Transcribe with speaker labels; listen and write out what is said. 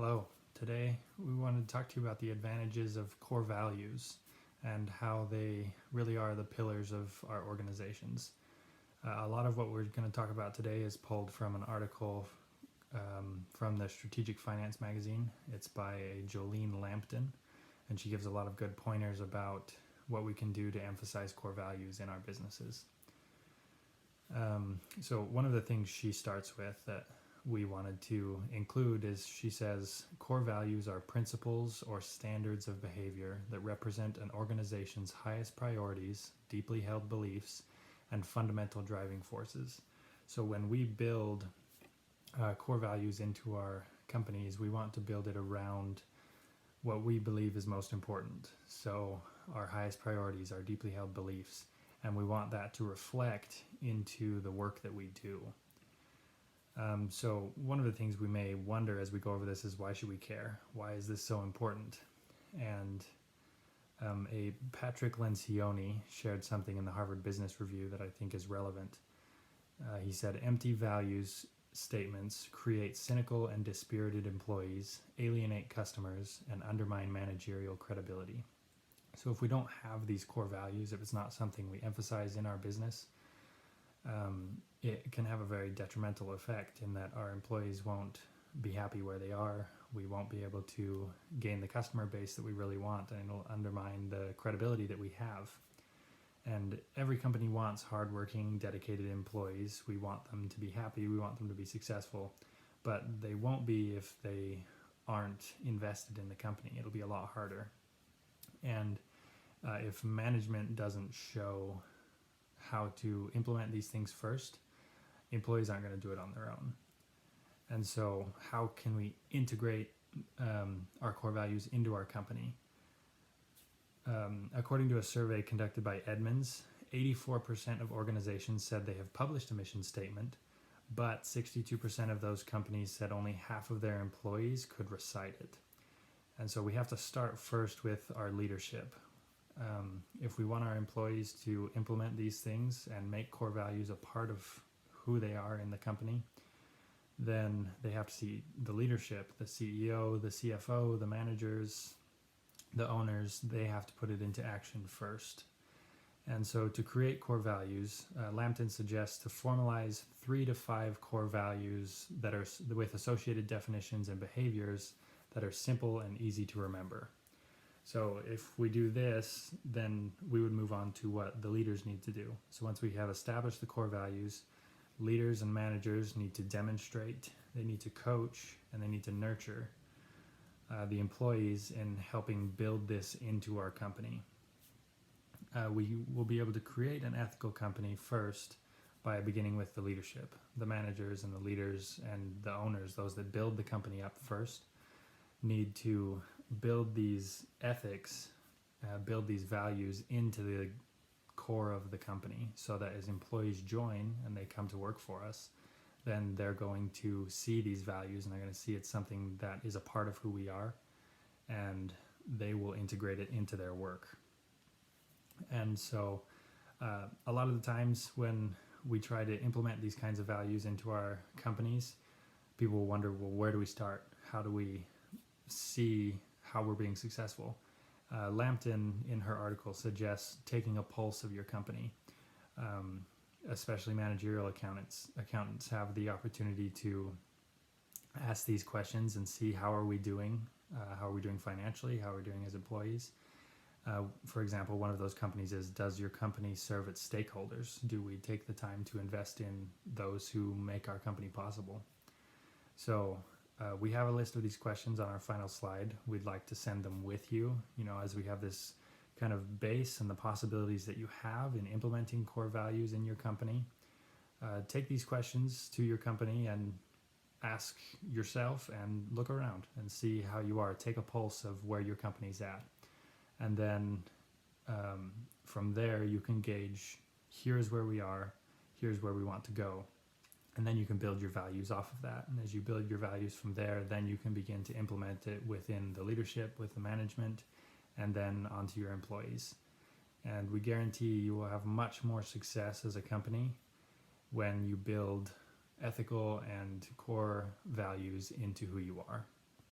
Speaker 1: Hello. Today we wanted to talk to you about the advantages of core values and how they really are the pillars of our organizations. A lot of what we're going to talk about today is pulled from an article from the Strategic Finance magazine. It's by Jolene Lampton, and she gives a lot of good pointers about what we can do to emphasize core values in our businesses. So one of the things she starts with that we wanted to include is, she says, core values are principles or standards of behavior that represent an organization's highest priorities, deeply held beliefs, and fundamental driving forces. So when we build core values into our companies, we want to build it around what we believe is most important. So our highest priorities, our deeply held beliefs, and we want that to reflect into the work that we do. So one of the things we may wonder as we go over this is, why should we care? Why is this so important? And a Patrick Lencioni shared something in the Harvard Business Review that I think is relevant. He said, empty values statements create cynical and dispirited employees, alienate customers, and undermine managerial credibility. So if we don't have these core values, if it's not something we emphasize in our business, it can have a very detrimental effect in that our employees won't be happy where they are. We won't be able to gain the customer base that we really want, and it'll undermine the credibility that we have. And every company wants hardworking, dedicated employees. We want them to be happy. We want them to be successful, but they won't be if they aren't invested in the company. It'll be a lot harder. And if management doesn't show how to implement these things first, employees aren't going to do it on their own. And so how can we integrate our core values into our company? According to a survey conducted by Edmunds, 84% of organizations said they have published a mission statement, but 62% of those companies said only half of their employees could recite it. And so we have to start first with our leadership. If we want our employees to implement these things and make core values a part of who they are in the company, then they have to see the leadership, the CEO, the CFO, the managers, the owners. They have to put it into action first. And so to create core values, Lampton suggests to formalize 3 to 5 core values that are with associated definitions and behaviors that are simple and easy to remember. So if we do this, then we would move on to what the leaders need to do. So once we have established the core values, leaders and managers need to demonstrate, they need to coach, and they need to nurture the employees in helping build this into our company. We will be able to create an ethical company first by beginning with the leadership. The managers and the leaders and the owners, those that build the company up first, need to build these ethics, build these values into the core of the company, so that as employees join and they come to work for us, then they're going to see these values and they're going to see it's something that is a part of who we are, and they will integrate it into their work. And so a lot of the times when we try to implement these kinds of values into our companies, people will wonder, well, where do we start? How do we see how we're being successful? Lampton, in her article, suggests taking a pulse of your company. Especially managerial accountants. Accountants have the opportunity to ask these questions and see how are we doing financially, how are we doing as employees. For example, one of those companies is, does your company serve its stakeholders? Do we take the time to invest in those who make our company possible? So we have a list of these questions on our final slide. We'd like to send them with you, as we have this kind of base and the possibilities that you have in implementing core values in your company. Take these questions to your company and ask yourself and look around and see how you are. Take a pulse of where your company's at. And then from there you can gauge, here's where we are, here's where we want to go. And then you can build your values off of that. And as you build your values from there, then you can begin to implement it within the leadership, with the management, and then onto your employees. And we guarantee you will have much more success as a company when you build ethical and core values into who you are.